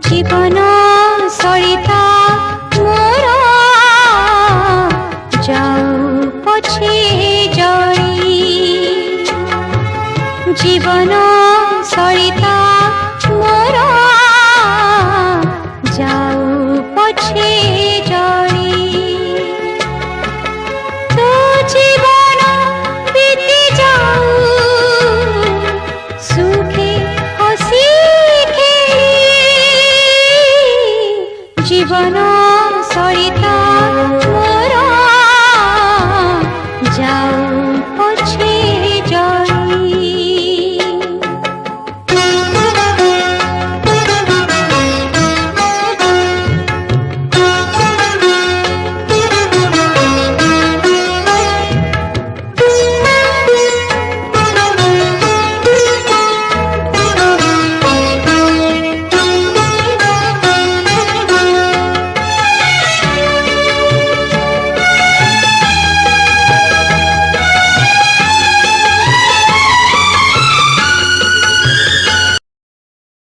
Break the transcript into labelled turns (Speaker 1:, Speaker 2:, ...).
Speaker 1: জীবন সরিতা মোর যাও পছে জড়ি জীবন সরিতা মোর যাও পছে জড়ি তো জীবন বিতি যাও সুখে হসি খেলি জীবন